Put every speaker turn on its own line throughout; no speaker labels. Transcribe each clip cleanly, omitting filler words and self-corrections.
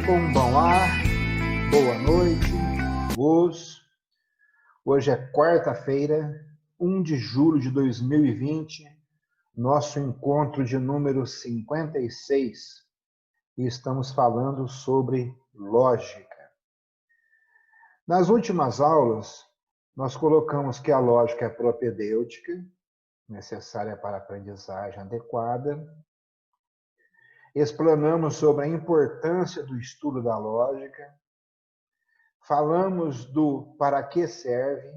Konbanwa, boa noite, Gus. Hoje é quarta-feira, 1 de julho de 2020, nosso encontro de número 56, e estamos falando sobre lógica. Nas últimas aulas, nós colocamos que a lógica é propedêutica, necessária para a aprendizagem adequada. Explanamos sobre a importância do estudo da lógica. Falamos do para que serve.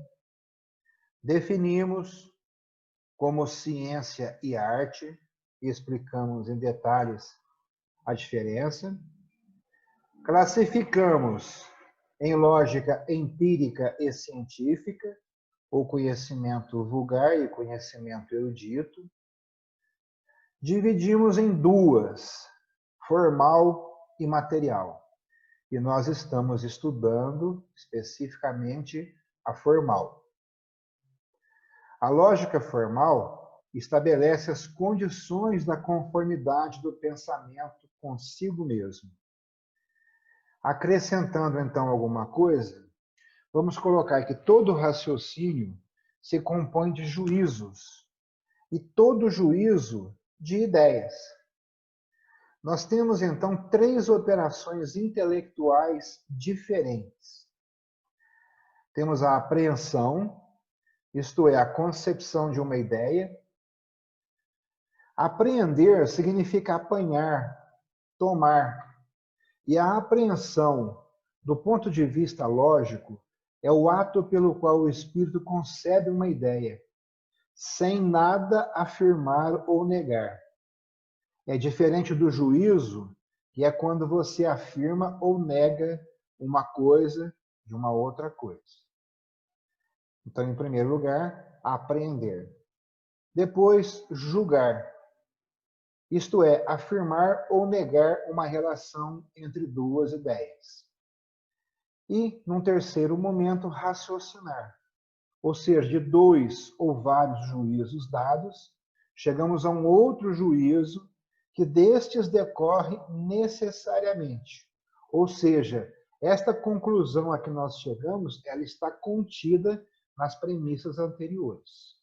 Definimos como ciência e arte e explicamos em detalhes a diferença. Classificamos em lógica empírica e científica, o conhecimento vulgar e conhecimento erudito. Dividimos em duas, formal e material. E nós estamos estudando especificamente a formal. A lógica formal estabelece as condições da conformidade do pensamento consigo mesmo. Acrescentando então alguma coisa, vamos colocar que todo raciocínio se compõe de juízos, e todo juízo de ideias. Nós temos, então, três operações intelectuais diferentes. Temos a apreensão, isto é, a concepção de uma ideia. Apreender significa apanhar, tomar. E a apreensão, do ponto de vista lógico, é o ato pelo qual o espírito concebe uma ideia, sem nada afirmar ou negar. É diferente do juízo, que é quando você afirma ou nega uma coisa de uma outra coisa. Então, em primeiro lugar, apreender. Depois, julgar. Isto é, afirmar ou negar uma relação entre duas ideias. E, num terceiro momento, raciocinar. Ou seja, de dois ou vários juízos dados, chegamos a um outro juízo que destes decorre necessariamente. Ou seja, esta conclusão a que nós chegamos, ela está contida nas premissas anteriores.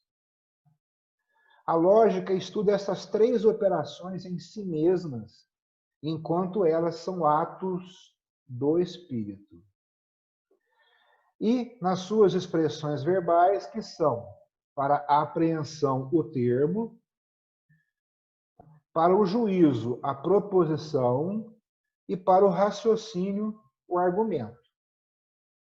A lógica estuda essas três operações em si mesmas, enquanto elas são atos do espírito. E nas suas expressões verbais, que são, para a apreensão, o termo, para o juízo, a proposição, e para o raciocínio, o argumento.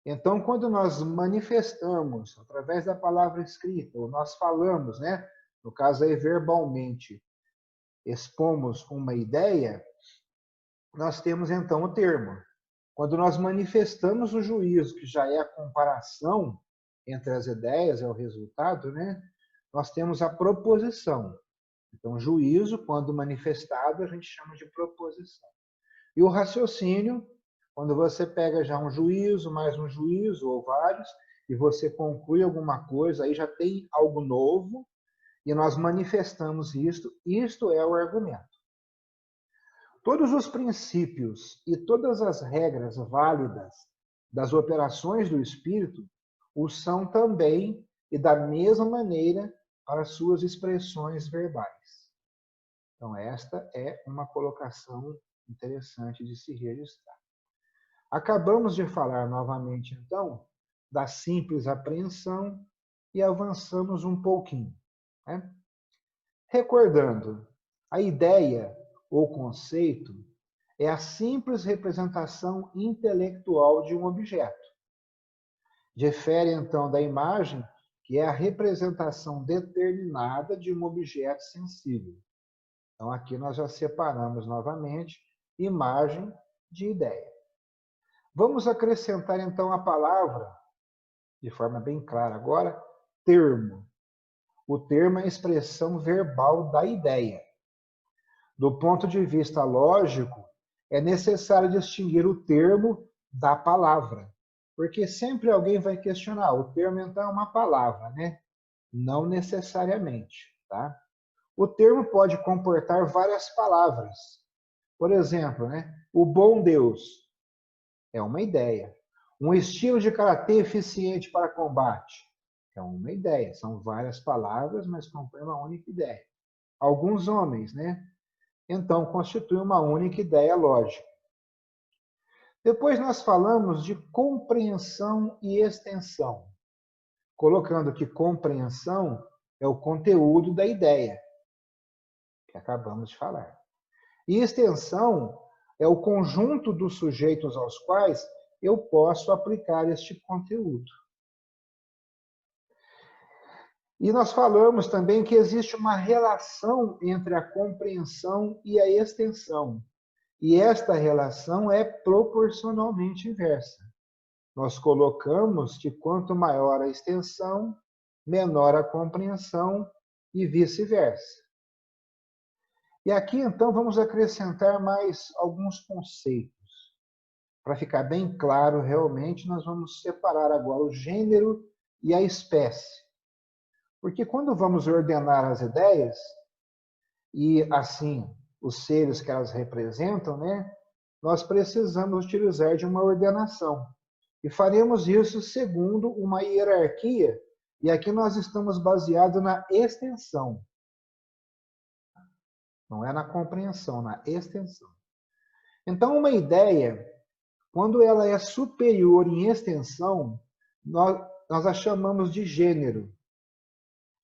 Então, quando nós manifestamos, através da palavra escrita, ou nós falamos, né? No caso aí, verbalmente, expomos uma ideia, nós temos então o termo. Quando nós manifestamos o juízo, que já é a comparação entre as ideias, é o resultado, né? Nós temos a proposição. Então, juízo, quando manifestado, a gente chama de proposição. E o raciocínio, quando você pega já um juízo, mais um juízo, ou vários, e você conclui alguma coisa, aí já tem algo novo, e nós manifestamos isto é o argumento. Todos os princípios e todas as regras válidas das operações do espírito o são também e da mesma maneira para suas expressões verbais. Então, esta é uma colocação interessante de se registrar. Acabamos de falar novamente, então, da simples apreensão e avançamos um pouquinho, né? Recordando, a ideia ou conceito é a simples representação intelectual de um objeto. Difere, então, da imagem, que é a representação determinada de um objeto sensível. Então, aqui nós já separamos novamente imagem de ideia. Vamos acrescentar, então, a palavra, de forma bem clara agora, termo. O termo é a expressão verbal da ideia. Do ponto de vista lógico, é necessário distinguir o termo da palavra, porque sempre alguém vai questionar, o termo então é uma palavra, né? Não necessariamente, tá? O termo pode comportar várias palavras. Por exemplo, né? O bom Deus. É uma ideia. Um estilo de karatê eficiente para combate. É uma ideia. São várias palavras, mas compõem uma única ideia. Alguns homens, né? Então, constitui uma única ideia lógica. Depois nós falamos de compreensão e extensão, colocando que compreensão é o conteúdo da ideia, que acabamos de falar. E extensão é o conjunto dos sujeitos aos quais eu posso aplicar este conteúdo. E nós falamos também que existe uma relação entre a compreensão e a extensão. E esta relação é proporcionalmente inversa. Nós colocamos que quanto maior a extensão, menor a compreensão e vice-versa. E aqui, então, vamos acrescentar mais alguns conceitos. Para ficar bem claro, realmente, nós vamos separar agora o gênero e a espécie. Porque quando vamos ordenar as ideias, e assim os seres que elas representam, né, nós precisamos utilizar de uma ordenação. E faremos isso segundo uma hierarquia, e aqui nós estamos baseados na extensão. Não é na compreensão, na extensão. Então, uma ideia, quando ela é superior em extensão, nós a chamamos de gênero,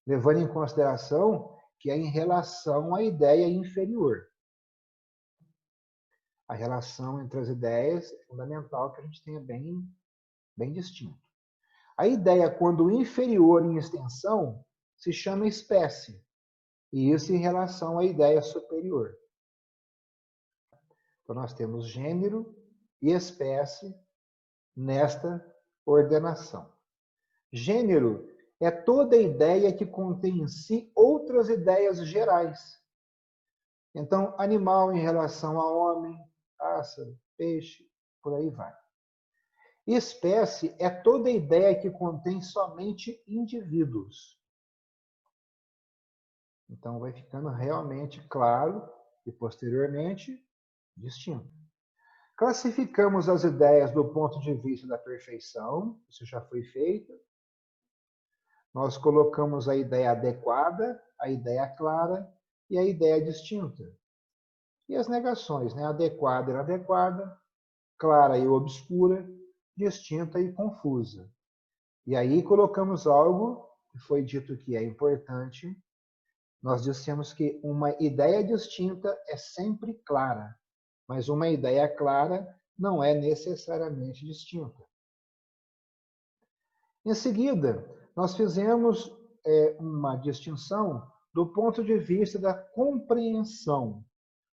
levando em consideração que é em relação à ideia inferior. A relação entre as ideias é fundamental que a gente tenha bem distinto. A ideia, quando inferior em extensão, se chama espécie, e isso em relação à ideia superior. Então, nós temos gênero e espécie nesta ordenação. Gênero é toda ideia que contém em si outras ideias gerais. Então, animal em relação a homem, pássaro, peixe, por aí vai. Espécie é toda ideia que contém somente indivíduos. Então, vai ficando realmente claro e, posteriormente, distinto. Classificamos as ideias do ponto de vista da perfeição, isso já foi feito. Nós colocamos a ideia adequada, a ideia clara e a ideia distinta. E as negações, né? Adequada e inadequada, clara e obscura, distinta e confusa. E aí colocamos algo que foi dito que é importante. Nós dissemos que uma ideia distinta é sempre clara, mas uma ideia clara não é necessariamente distinta. Em seguida, nós fizemos uma distinção do ponto de vista da compreensão.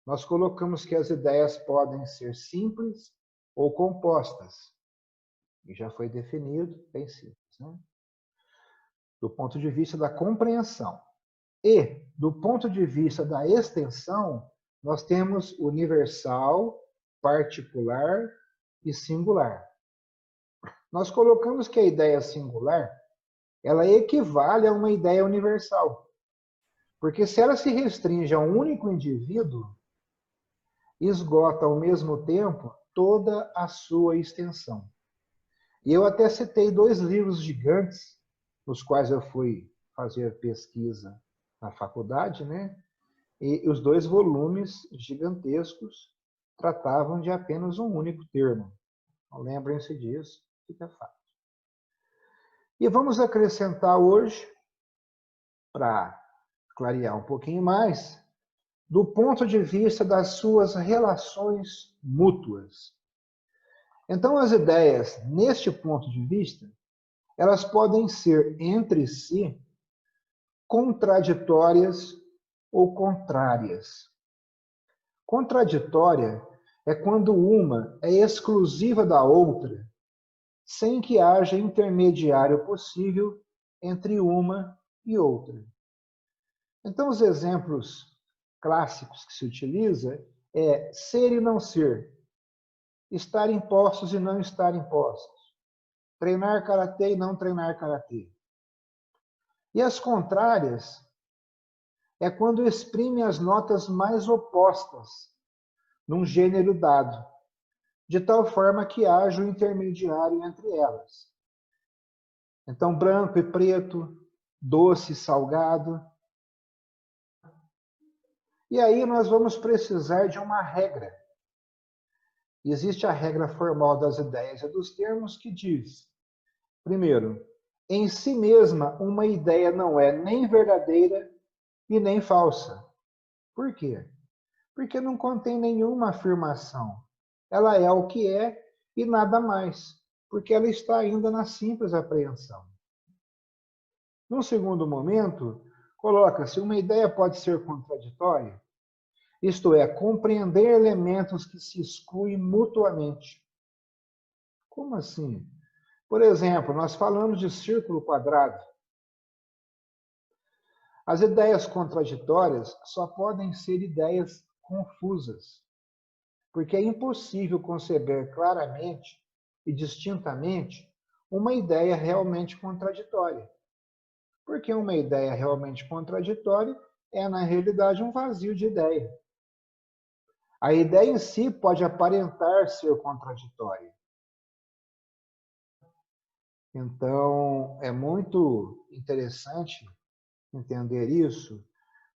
Nós colocamos que as ideias podem ser simples ou compostas. E já foi definido, bem simples, né? Do ponto de vista da compreensão. E, do ponto de vista da extensão, nós temos universal, particular e singular. Nós colocamos que a ideia singular, ela equivale a uma ideia universal. Porque se ela se restringe a um único indivíduo, esgota ao mesmo tempo toda a sua extensão. E eu até citei 2 livros gigantes, nos quais eu fui fazer pesquisa na faculdade, né? E os 2 volumes gigantescos tratavam de apenas um único termo. Então, lembrem-se disso, fica fácil. E vamos acrescentar hoje, para clarear um pouquinho mais, do ponto de vista das suas relações mútuas. Então, as ideias, neste ponto de vista, elas podem ser entre si contraditórias ou contrárias. Contraditória é quando uma é exclusiva da outra, sem que haja intermediário possível entre uma e outra. Então, os exemplos clássicos que se utiliza é ser e não ser, estar em postos e não estar em postos, treinar karatê e não treinar karatê. E as contrárias é quando exprime as notas mais opostas num gênero dado. de tal forma que haja um intermediário entre elas. Então, branco e preto, doce e salgado. E aí nós vamos precisar de uma regra. Existe a regra formal das ideias e dos termos que diz, primeiro, em si mesma uma ideia não é nem verdadeira e nem falsa. Por quê? Porque não contém nenhuma afirmação. Ela é o que é e nada mais, porque ela está ainda na simples apreensão. Num segundo momento, coloca-se uma ideia pode ser contraditória, isto é, compreender elementos que se excluem mutuamente. Como assim? Por exemplo, nós falamos de círculo quadrado. As ideias contraditórias só podem ser ideias confusas, porque é impossível conceber claramente e distintamente uma ideia realmente contraditória. Porque uma ideia realmente contraditória é, na realidade, um vazio de ideia. A ideia em si pode aparentar ser contraditória. Então, é muito interessante entender isso,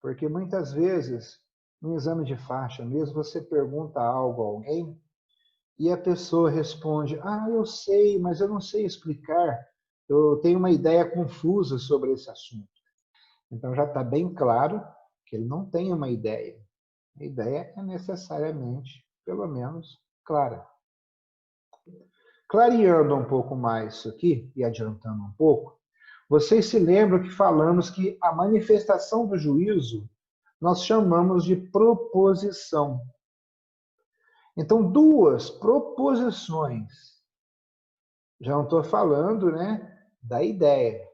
porque muitas vezes, no exame de faixa mesmo, você pergunta algo a alguém e a pessoa responde: ah, eu sei, mas eu não sei explicar, eu tenho uma ideia confusa sobre esse assunto. Então já está bem claro que ele não tem uma ideia. A ideia é necessariamente, pelo menos, clara. Clareando um pouco mais isso aqui e adiantando um pouco, vocês se lembram que falamos que a manifestação do juízo nós chamamos de proposição. Então, duas proposições. Já não estou falando, né, da ideia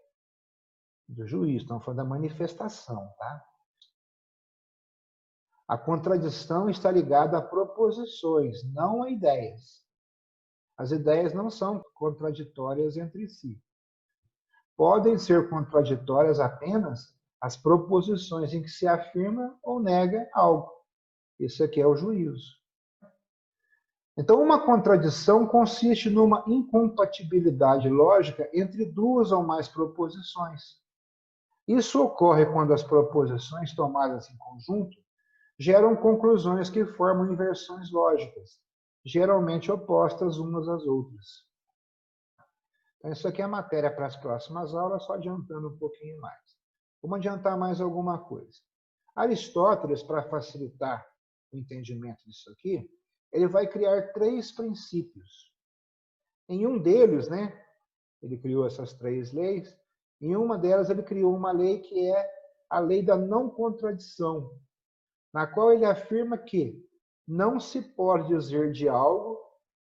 do juízo, estamos falando da manifestação, tá? A contradição está ligada a proposições, não a ideias. As ideias não são contraditórias entre si. Podem ser contraditórias apenas as proposições em que se afirma ou nega algo. Isso aqui é o juízo. Então, uma contradição consiste numa incompatibilidade lógica entre duas ou mais proposições. Isso ocorre quando as proposições tomadas em conjunto geram conclusões que formam inversões lógicas, geralmente opostas umas às outras. Então, isso aqui é matéria para as próximas aulas, só adiantando um pouquinho mais. Vamos adiantar mais alguma coisa. Aristóteles, para facilitar o entendimento disso aqui, ele vai criar 3 princípios. Em um deles, né, ele criou essas 3 leis. Em uma delas, ele criou uma lei que é a lei da não contradição, na qual ele afirma que não se pode dizer de algo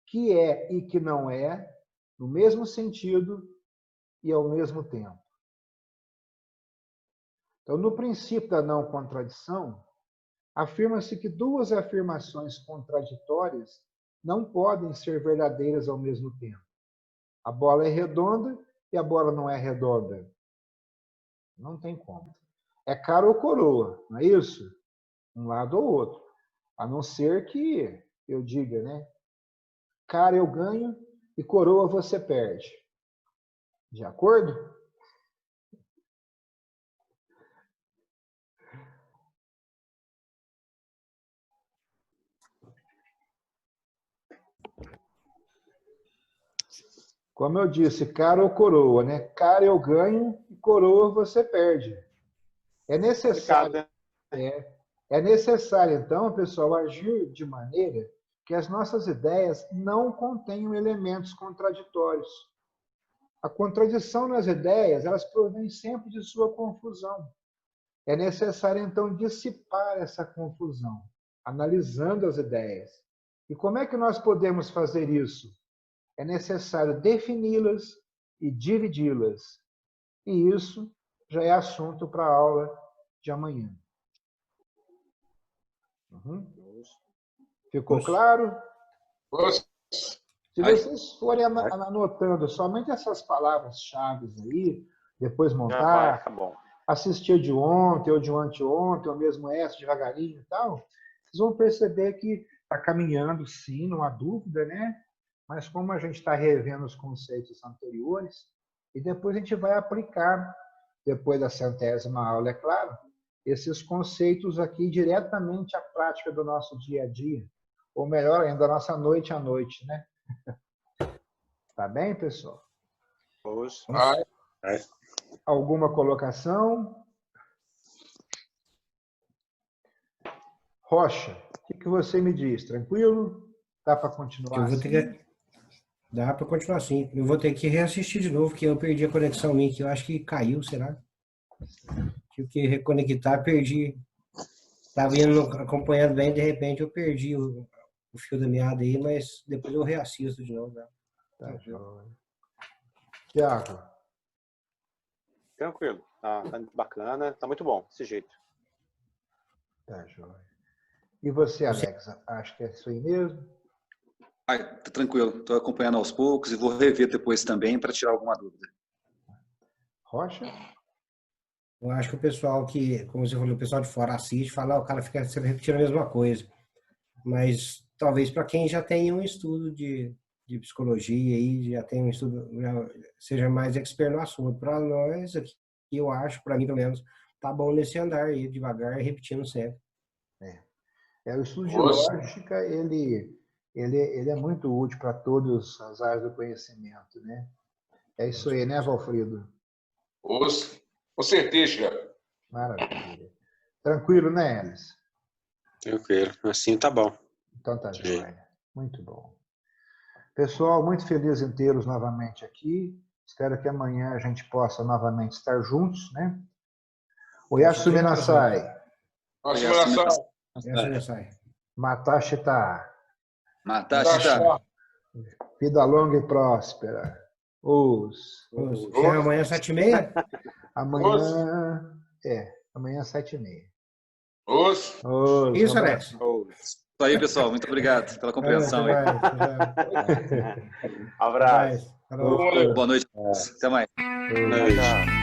que é e que não é, no mesmo sentido e ao mesmo tempo. Então, no princípio da não contradição, afirma-se que duas afirmações contraditórias não podem ser verdadeiras ao mesmo tempo. A bola é redonda e a bola não é redonda. Não tem como. É cara ou coroa, não é isso? Um lado ou outro. A não ser que eu diga, né? Cara eu ganho e coroa você perde. De acordo? Como eu disse, cara ou coroa, né? Cara eu ganho e coroa você perde. É necessário, é necessário, então, pessoal, agir de maneira que as nossas ideias não contenham elementos contraditórios. A contradição nas ideias, elas provém sempre de sua confusão. É necessário, então, dissipar essa confusão, analisando as ideias. E como é que nós podemos fazer isso? É necessário defini-las e dividi-las. E isso já é assunto para a aula de amanhã. Uhum. Ficou claro? Se vocês forem anotando somente essas palavras-chave aí, depois montar, assistir de ontem ou de anteontem, ou mesmo essa devagarinho e tal, vocês vão perceber que está caminhando, sim, não há dúvida, né? Mas como a gente está revendo os conceitos anteriores, e depois a gente vai aplicar, depois da 100ª aula, é claro, esses conceitos aqui diretamente à prática do nosso dia a dia, ou melhor ainda, da nossa noite à noite, né? Tá bem, pessoal? Alguma colocação? Rocha, o que você me diz? Tranquilo? Dá para continuar
Eu vou
assim?
ter que... Dá para continuar assim. Eu vou ter que reassistir de novo, que eu perdi a conexão minha, que eu acho que caiu, será? Tive que reconectar, perdi. Estava indo acompanhando bem, de repente eu perdi o fio da meada aí, mas depois eu reassisto de novo. Né?
Tá joia. Tiago.
Tranquilo. Tá bacana. Tá muito bom desse jeito.
Tá joia. E você, Alex? Acho que é isso aí mesmo?
Tá tranquilo. Estou acompanhando aos poucos e vou rever depois também para tirar alguma dúvida.
Rocha?
Eu acho que o pessoal que, como você falou, o pessoal de fora assiste, fala, o cara fica sempre repetindo a mesma coisa. Mas talvez para quem já tem um estudo de psicologia e já tem um estudo, já seja mais expert no assunto. Para nós aqui, eu acho, para mim pelo menos, tá bom nesse andar aí, devagar e repetindo sempre.
O estudo de lógica, ele é muito útil para todas as áreas do conhecimento, né? É isso aí, né, Valfrido?
Com certeza.
Maravilha. Tranquilo, né, Elis?
Tranquilo. Assim tá bom.
Então tá joia. Muito bom. Pessoal, muito feliz em tê-los novamente aqui. Espero que amanhã a gente possa novamente estar juntos, né? Oyasumi Nasai. Matashita.
Matashita.
Vida longa e próspera.
Amanhã às 7h30?
Amanhã às 7h30.
Isso, Alex.
Isso aí, pessoal. Muito obrigado pela compreensão.
Abraço.
Boa noite. Até mais.
Tchau.